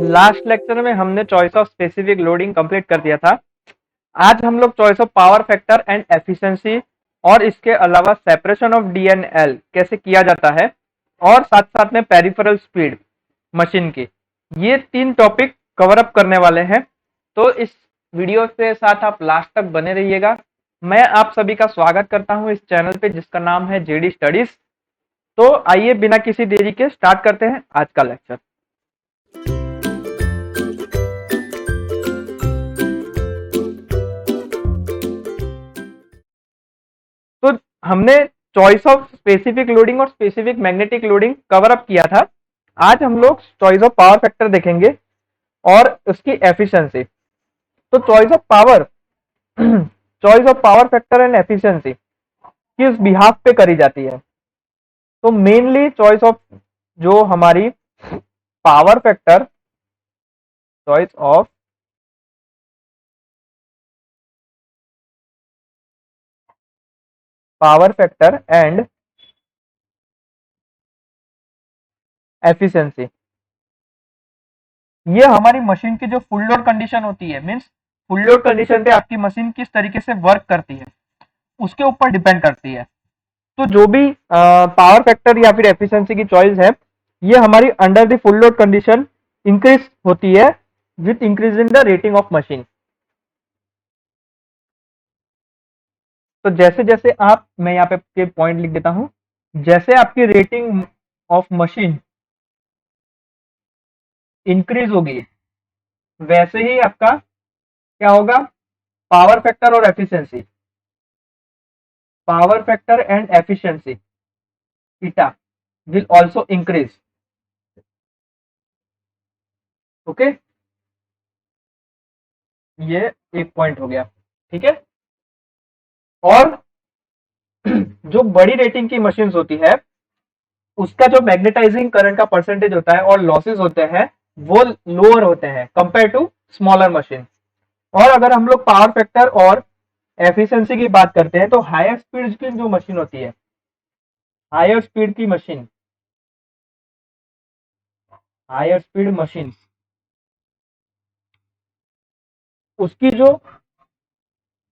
Last lecture में हमने choice of specific loading complete कर दिया था। आज हम लोग choice of power factor and efficiency और इसके अलावा separation of D and L कैसे किया जाता है और साथ साथ में पेरिफेरल स्पीड मशीन की, ये 3 टॉपिक कवर अप करने वाले हैं। तो इस वीडियो के साथ आप लास्ट तक बने रहिएगा। मैं आप सभी का स्वागत करता हूं इस चैनल पे जिसका नाम है जेडी स्टडीज। तो आइए बिना किसी देरी के स्टार्ट करते हैं आज का लेक्चर। तो हमने चॉइस ऑफ स्पेसिफिक लोडिंग और specific magnetic loading cover up किया था। आज हम लोग चॉइस ऑफ पावर फैक्टर देखेंगे और उसकी एफिशिएंसी। तो choice of power factor and efficiency किस बिहाफ पे करी जाती है? तो मेनली चॉइस ऑफ जो हमारी power factor, choice of power factor and efficiency, ये हमारी मशीन की जो फुल लोड कंडीशन होती है, मींस फुल लोड कंडीशन पे आपकी मशीन किस तरीके से वर्क करती है उसके ऊपर डिपेंड करती है। तो जो भी पावर फैक्टर या फिर एफिशिएंसी की चॉइस है, ये हमारी under the full load condition increase होती है with increasing the rating of machine. तो जैसे जैसे आप, मैं यहाँ पे पॉइंट लिख देता हूं, जैसे आपकी रेटिंग ऑफ मशीन इंक्रीज होगी वैसे ही आपका क्या होगा, पावर फैक्टर और efficiency, power factor and efficiency theta will also increase. Okay, ये एक पॉइंट हो गया। ठीक है। और जो बड़ी रेटिंग की मशीन्स होती है उसका जो मैग्नेटाइजिंग करंट का परसेंटेज होता है और लॉसेस होते हैं वो लोअर होते हैं कंपेयर टू स्मॉलर मशीन। और अगर हम लोग पावर फैक्टर और एफिशिएंसी की बात करते हैं तो हायर स्पीड की जो मशीन होती है, हायर स्पीड की मशीन, हायर स्पीड मशीन, उसकी जो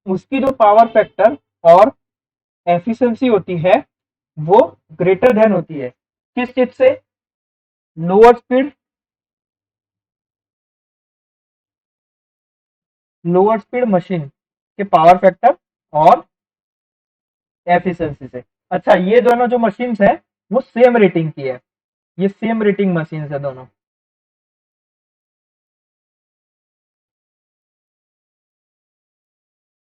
उसकी जो पावर फैक्टर और एफिशिएंसी होती है वो ग्रेटर देन होती है किस चीज से? Lower speed, lower speed machine के पावर फैक्टर और एफिशिएंसी से। अच्छा, ये दोनों जो मशीन्स है वो सेम रेटिंग की है, ये सेम रेटिंग मशीन्स है दोनों।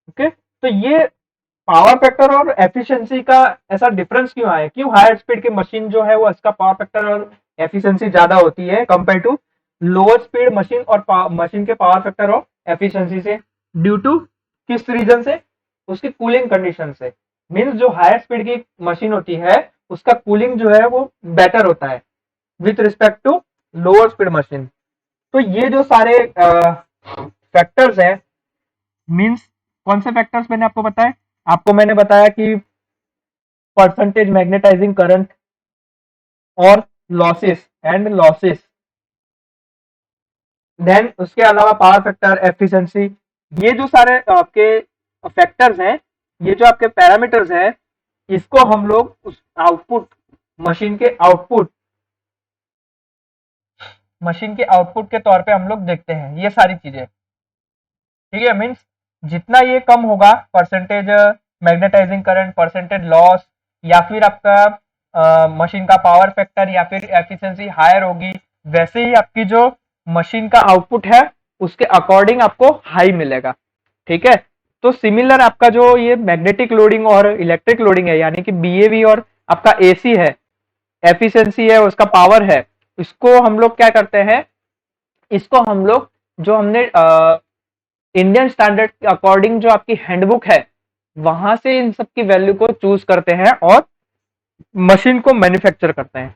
ओके, तो ये पावर फैक्टर और एफिशिएंसी का ऐसा डिफरेंस क्यों आया? क्यों हायर स्पीड की मशीन जो है वो इसका पावर फैक्टर और एफिशिएंसी ज्यादा होती है compare to lower speed machine और मशीन के पावर फैक्टर और एफिशिएंसी से? ड्यू टू किस रीजन से? उसकी कूलिंग कंडीशन से। मींस जो हायर स्पीड की मशीन होती है उसका कूलिंग जो है वो बेटर होता है with respect to lower speed machine. तो ये जो सारे फैक्टर्स हैं, मींस कौन से फैक्टर्स मैंने आपको बताया? आपको मैंने बताया कि परसेंटेज मैग्नेटाइजिंग करंट और लॉसेस एंड लॉसेस, देन उसके अलावा पावर फैक्टर, एफिशिएंसी, ये जो सारे आपके फैक्टर्स हैं, ये जो आपके पैरामीटर्स हैं, इसको हम लोग उस आउटपुट, मशीन के आउटपुट, मशीन के आउटपुट के तौर पे हम लोग देखते हैं ये सारी चीजें। ठीक है, मीन्स जितना ये कम होगा percentage magnetizing current, percentage loss, या फिर आपका मशीन का पावर फैक्टर या फिर एफिशिएंसी हायर होगी, वैसे ही आपकी जो मशीन का आउटपुट है उसके अकॉर्डिंग आपको हाई मिलेगा। ठीक है। तो सिमिलर आपका जो ये मैग्नेटिक लोडिंग और इलेक्ट्रिक लोडिंग है, यानी कि बीएवी और आपका एसी है, एफिशिएंसी है, उसका पावर है, इसको हम लोग क्या करते हैं, इसको हम लोग जो हमने इंडियन स्टैंडर्ड के अकॉर्डिंग जो आपकी हैंडबुक है वहां से इन सब की वैल्यू को चूज करते हैं और मशीन को मैन्युफैक्चर करते हैं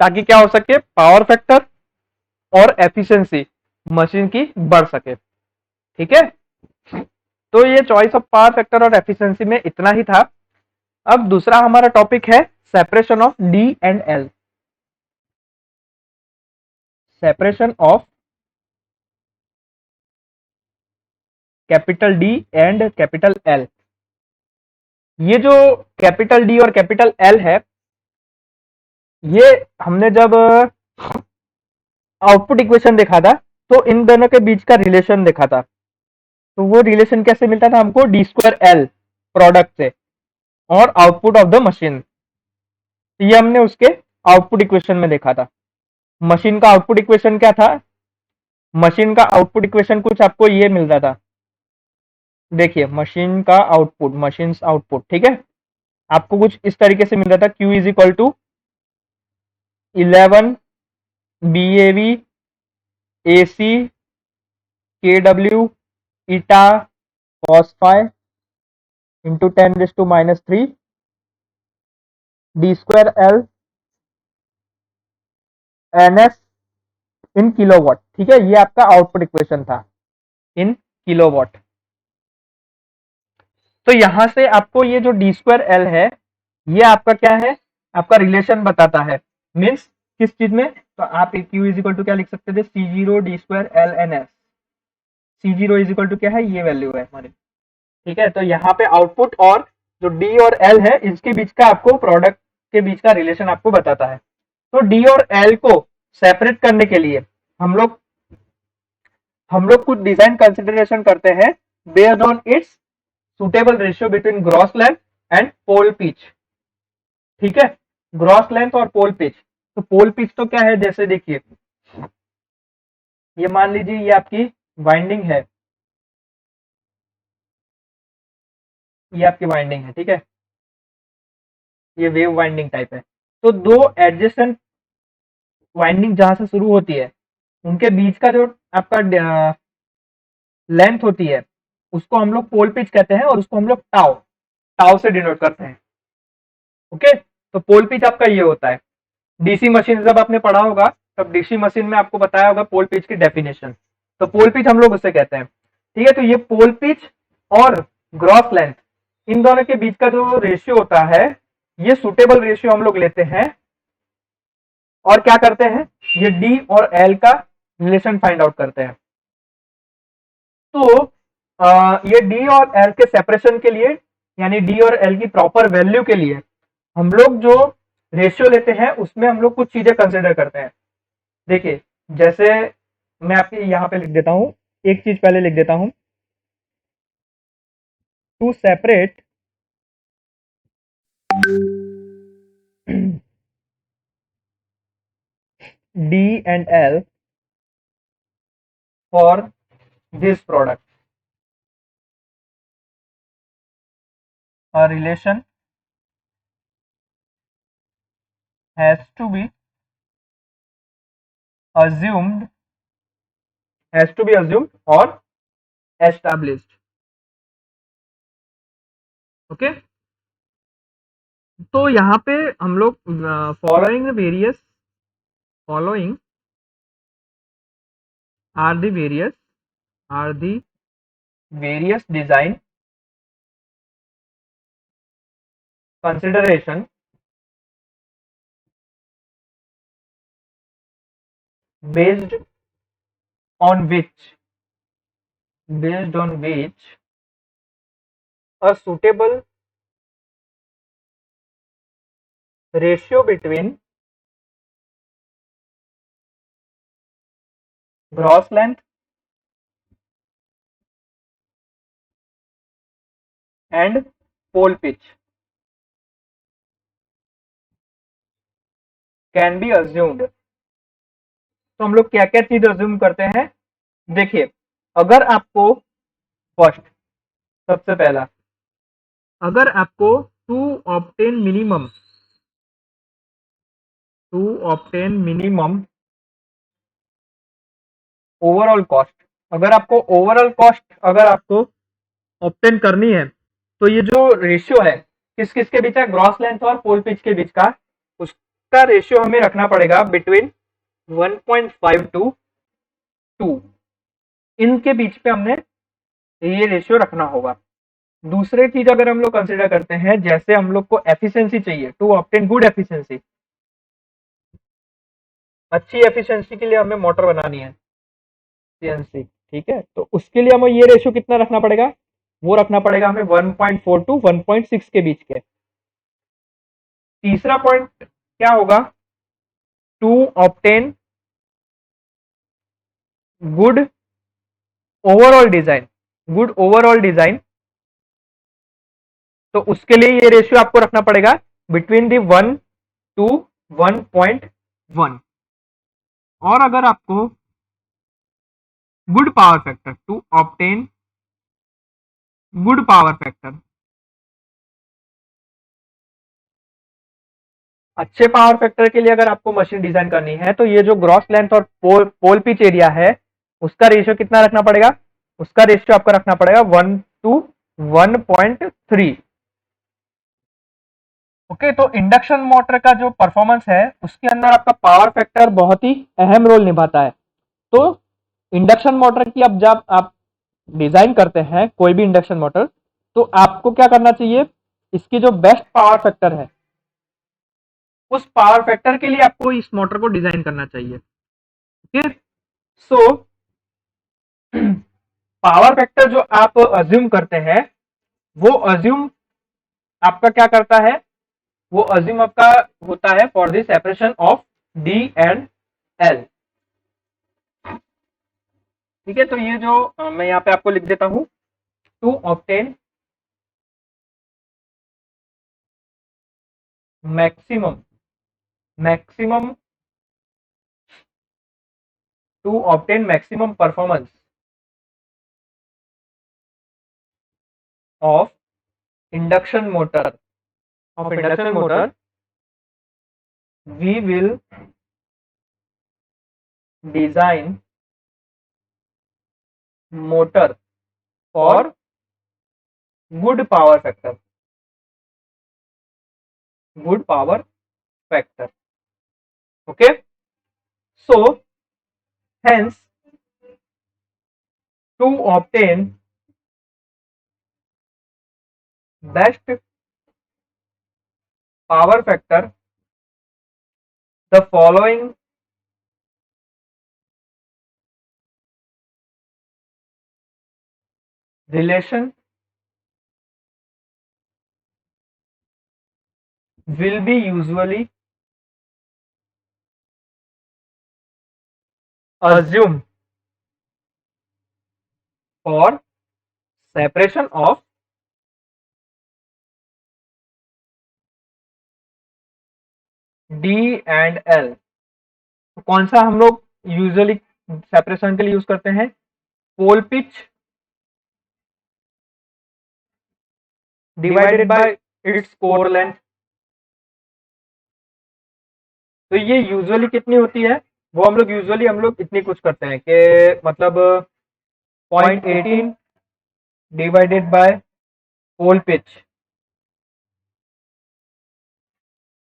ताकि क्या हो सके, पावर फैक्टर और एफिशिएंसी मशीन की बढ़ सके। ठीक है। तो ये चॉइस ऑफ पावर फैक्टर और एफिशिएंसी में इतना ही था। अब दूसरा हमारा टॉपिक है separation of D and L. Separation of capital D and capital L. ये जो कैपिटल डी और कैपिटल एल है, ये हमने जब आउटपुट इक्वेशन देखा था तो इन दोनों के बीच का रिलेशन देखा था। तो वो रिलेशन कैसे मिलता था हमको, डी स्क्वायर एल प्रोडक्ट से और आउटपुट ऑफ द मशीन। ये हमने उसके आउटपुट इक्वेशन में देखा था। मशीन का आउटपुट इक्वेशन क्या था, मशीन का आउटपुट इक्वेशन कुछ आपको ये मिल रहा था, देखिए मशीन का आउटपुट, मशीन आउटपुट, ठीक है, आपको कुछ इस तरीके से मिल रहा था, Q is equal to 11 BAV AC KW eta cos phi into 10⁻³ d square l NS इन किलोवाट। ठीक है, ये आपका आउटपुट इक्वेशन था इन किलोवाट। तो यहां से आपको ये जो डी स्क्वायर एल है, ये आपका क्या है, आपका रिलेशन बताता है। मीन्स किस चीज में, तो आप Q इज इक्वल टू क्या लिख सकते थे, C0 d square l n s. C0 is equal to क्या है, ये वैल्यू है हमारी। ठीक है, तो यहाँ पे आउटपुट और जो डी और एल है, इसके बीच का आपको प्रोडक्ट के बीच का रिलेशन आपको बताता है। तो डी और एल को सेपरेट करने के लिए हम लोग कुछ डिजाइन कंसिडरेशन करते हैं based on its suitable ratio between gross length and pole pitch. ठीक है, ग्रॉस लेंथ और पोल पिच। तो पोल पिच तो क्या है, जैसे देखिए ये मान लीजिए ये आपकी वाइंडिंग है, ये आपकी वाइंडिंग है, ठीक है, ये वेव वाइंडिंग टाइप है। तो दो एडजेसेंट वाइंडिंग जहां से शुरू होती है, उनके बीच का जो आपका लेंथ होती है, उसको हम लोग पोल पिच कहते हैं और उसको हम लोग टाउ टाउ से डिनोट करते हैं। ओके, तो पोल पिच आपका ये होता है। डीसी मशीन जब आपने पढ़ा होगा तब डीसी मशीन में आपको बताया होगा पोल पिच की डेफिनेशन। तो पोल पिच हम लोग उसे कहते हैं। ठीक है, तो ये पोल पिच और ग्रॉस लेंथ, इन दोनों के बीच का जो रेशियो होता है, ये सुटेबल रेशियो हम लोग लेते हैं और क्या करते हैं, ये डी और एल का रिलेशन फाइंड आउट करते हैं। तो ये डी और एल के सेपरेशन के लिए, यानी डी और एल की प्रॉपर वैल्यू के लिए हम लोग जो रेशियो लेते हैं उसमें हम लोग कुछ चीजें कंसिडर करते हैं। देखिए, जैसे मैं आपके यहाँ पे लिख देता हूं, एक चीज पहले लिख देता हूं, to separate D and L for this product, a relation has to be assumed or established. Okay, तो यहाँ पे हम लोग following are the various design consideration based on which a suitable ratio between gross length and pole pitch can be assumed। तो हम लोग क्या क्या चीज अज्यूम करते हैं, देखिए, अगर आपको फर्स्ट, सबसे पहला, अगर आपको to obtain minimum overall cost, अगर आपको ओवरऑल कॉस्ट अगर आपको ऑब्टेन करनी है, तो ये जो रेशियो है किस किस के बीच है, ग्रॉस लेंथ और पोल पिच के बीच का, उसका रेशियो हमें रखना पड़ेगा बिटवीन 1.5 to 2, इनके बीच पे हमने ये रेशियो रखना होगा। दूसरी चीज अगर हम लोग कंसिडर करते हैं, जैसे हम लोग को एफिशिएंसी चाहिए, टू ऑब्टेन गुड एफिशिएंसी, अच्छी एफिशिएंसी के लिए हमें मोटर बनानी है सीएनसी, ठीक है। तो उसके लिए हमें ये रेशियो कितना रखना पड़ेगा, वो रखना पड़ेगा हमें 1.4 टू 1.6 के बीच के। तीसरा पॉइंट क्या होगा, to obtain good overall design, good overall design. तो उसके लिए ये रेशियो आपको रखना पड़ेगा बिटवीन दी 1 टू 1.1। और अगर आपको good power factor, to obtain good power factor, अच्छे पावर फैक्टर के लिए अगर आपको मशीन डिजाइन करनी है तो ये जो ग्रॉस लेंथ और पोल पिच एरिया है उसका रेशियो कितना रखना पड़ेगा, उसका रेशियो आपको रखना पड़ेगा 1 टू 1.3। ओके, तो इंडक्शन मोटर का जो परफॉर्मेंस है उसके अंदर आपका पावर फैक्टर बहुत ही अहम रोल निभाता है। तो इंडक्शन मोटर की अब जब आप डिजाइन करते हैं कोई भी इंडक्शन मोटर, तो आपको क्या करना चाहिए, इसकी जो बेस्ट पावर फैक्टर है उस पावर फैक्टर के लिए आपको इस मोटर को डिजाइन करना चाहिए। ओके, सो पावर फैक्टर जो आप अज्यूम करते हैं वो अज्यूम आपका क्या करता है, वो अज्यूम आपका होता है for the separation of D and L. ठीक है, तो ये जो मैं यहाँ पे आपको लिख देता हूं, to obtain maximum maximum to obtain maximum performance of induction motor, we will design motor for good power factor, good power factor. Okay, so hence to obtain best power factor, the following relation will be usually assumed for separation of D and L। तो कौन सा हम लोग usually separation के लिए use करते हैं, pole pitch divided by its core length. तो ये यूजुअली कितनी होती है, वो हम लोग इतनी कुछ करते हैं कि मतलब 0.18 डिवाइडेड बाय पोल पिच।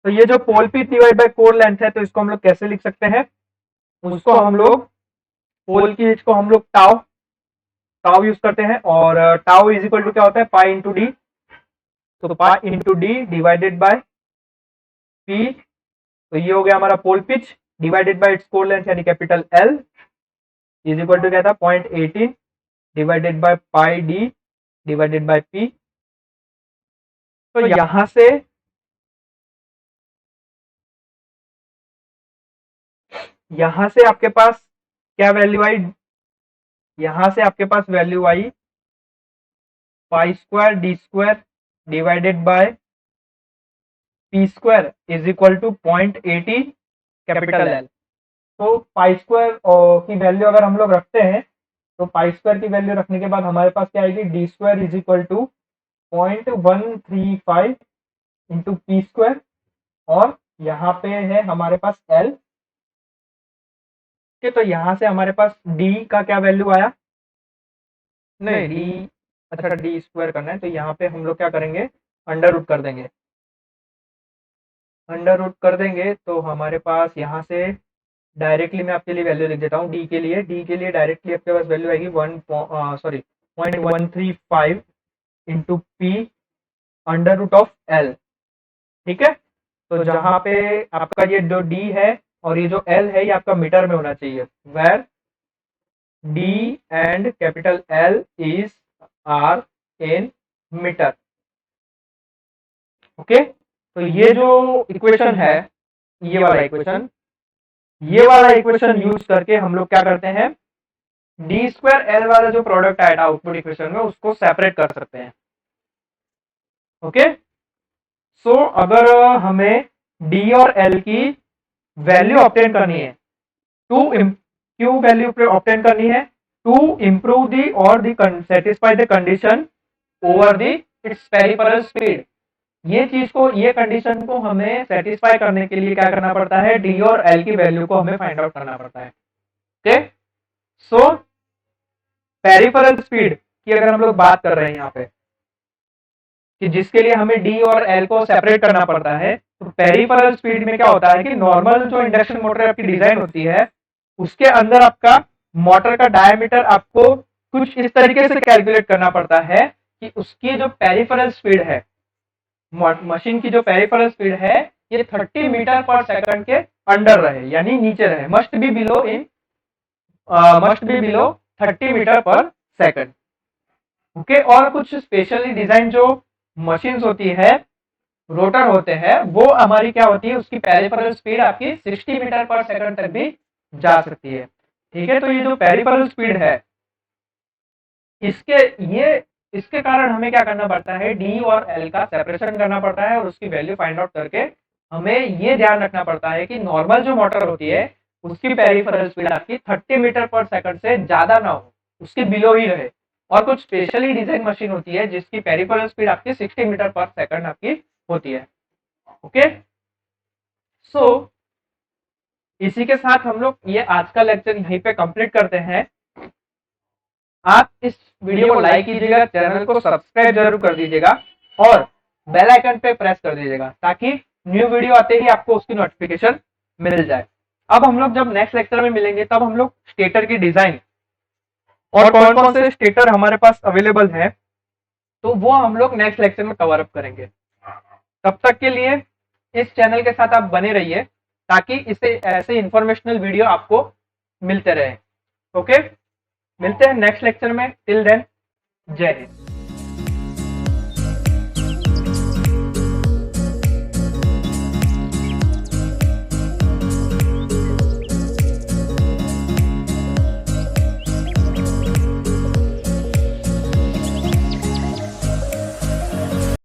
तो ये जो pole pitch divide by core length है तो इसको हम लोग कैसे लिख सकते हैं, उसको हम लोग पोल की एज को हम लोग टाउ टाउ यूज करते हैं, और टाउ इज इक्वल टू क्या होता है, पाई इंटू डी। तो pi into D divided by P. तो ये हो गया हमारा pole pitch divided by its core length यानी capital L is equal to क्या था, 0.18 divided by pi D divided by P. तो यहां से आपके पास क्या वैल्यू आई, यहां से आपके पास वैल्यू आई pi square D square divided by P square is equal to 0.80 capital L. तो पाई स्क्वायर की वैल्यू अगर हम लोग रखते हैं तो पाई स्क्वायर की वैल्यू रखने के बाद हमारे पास क्या आएगी, d square is equal to 0.135 into p square, और यहाँ पे है हमारे पास एल के। तो यहाँ से हमारे पास डी का क्या वैल्यू आया, नहीं डी, अच्छा डी स्क्वायर करना है तो यहाँ पे हम लोग क्या करेंगे, अंडर रूट कर देंगे। अंडर रूट कर देंगे तो हमारे पास यहाँ से डायरेक्टली मैं आपके लिए वैल्यू लिख देता हूँ, डी के लिए डायरेक्टली आपके पास वैल्यू आएगी 0.135 into p under root of l. ठीक है, तो जहां पे आपका ये जो डी है और ये जो एल है ये आपका मीटर में होना चाहिए, where d and capital L is are in metre. Okay, तो ये जो इक्वेशन है, ये वाला इक्वेशन यूज करके हम लोग क्या करते हैं, डी स्क्वायर एल वाला जो प्रोडक्ट आया था आउटपुट इक्वेशन में उसको सेपरेट कर सकते हैं। ओके, सो अगर हमें डी और एल की वैल्यू ऑब्टेन करनी है, क्यों वैल्यू ऑब्टेन करनी है, टू इंप्रूव दी और the satisfy the condition over the its peripheral speed. ये कंडीशन को हमें सेटिस्फाई करने के लिए क्या करना पड़ता है, डी और एल की वैल्यू को हमें फाइंड आउट करना पड़ता है। ओके, सो पेरिफेरल स्पीड की अगर हम लोग बात कर रहे हैं यहाँ पे कि जिसके लिए हमें डी और एल को सेपरेट करना पड़ता है, तो पेरिफेरल स्पीड में क्या होता है कि नॉर्मल जो इंडक्शन मोटर आपकी डिजाइन होती है उसके अंदर आपका मोटर का डायमीटर आपको कुछ इस तरीके से कैलकुलेट करना पड़ता है कि उसकी जो पेरिफेरल स्पीड है, मशीन की जो पेरिफेरल स्पीड है ये 30 मीटर पर सेकंड के अंडर रहे, यानी नीचे रहे, मस्ट बी बिलो 30 मीटर पर सेकंड। ओके, और कुछ स्पेशली डिजाइन जो मशीन्स होती है, रोटर होते हैं, वो हमारी क्या होती है, उसकी पेरिफेरल स्पीड आपकी 60 मीटर पर सेकंड तक भी जा सकती है। ठीक है, तो ये जो पेरिफेरल स्पीड है इसके कारण हमें क्या करना पड़ता है, डी और एल का सेपरेशन करना पड़ता है और उसकी वैल्यू फाइंड आउट करके हमें ये ध्यान रखना पड़ता है कि नॉर्मल जो मोटर होती है उसकी पेरिफेरल स्पीड आपकी 30 मीटर पर सेकंड से ज्यादा ना हो, उसके बिलो ही रहे। और कुछ स्पेशली डिजाइन मशीन होती है जिसकी पेरिफेरल स्पीड आपकी 60 मीटर पर सेकंड आपकी होती है। ओके, सो इसी के साथ हम लोग ये आज का लेक्चर यहीं पे कंप्लीट करते हैं। आप इस वीडियो को लाइक कीजिएगा, चैनल को सब्सक्राइब जरूर कर दीजिएगा और बेल आइकन पे प्रेस कर दीजिएगा ताकि न्यू वीडियो आते ही आपको उसकी नोटिफिकेशन मिल जाए। अब हम लोग जब नेक्स्ट लेक्चर में मिलेंगे तब हम लोग स्टेटर की डिजाइन और कौन कौन से स्टेटर हमारे पास अवेलेबल है तो वो हम लोग नेक्स्ट लेक्चर में कवर अप करेंगे। तब तक के लिए इस चैनल के साथ आप बने रहिए ताकि इससे ऐसे इंफॉर्मेशनल वीडियो आपको मिलते रहे। ओके, मिलते हैं नेक्स्ट लेक्चर में, टिल देन जय हिंद।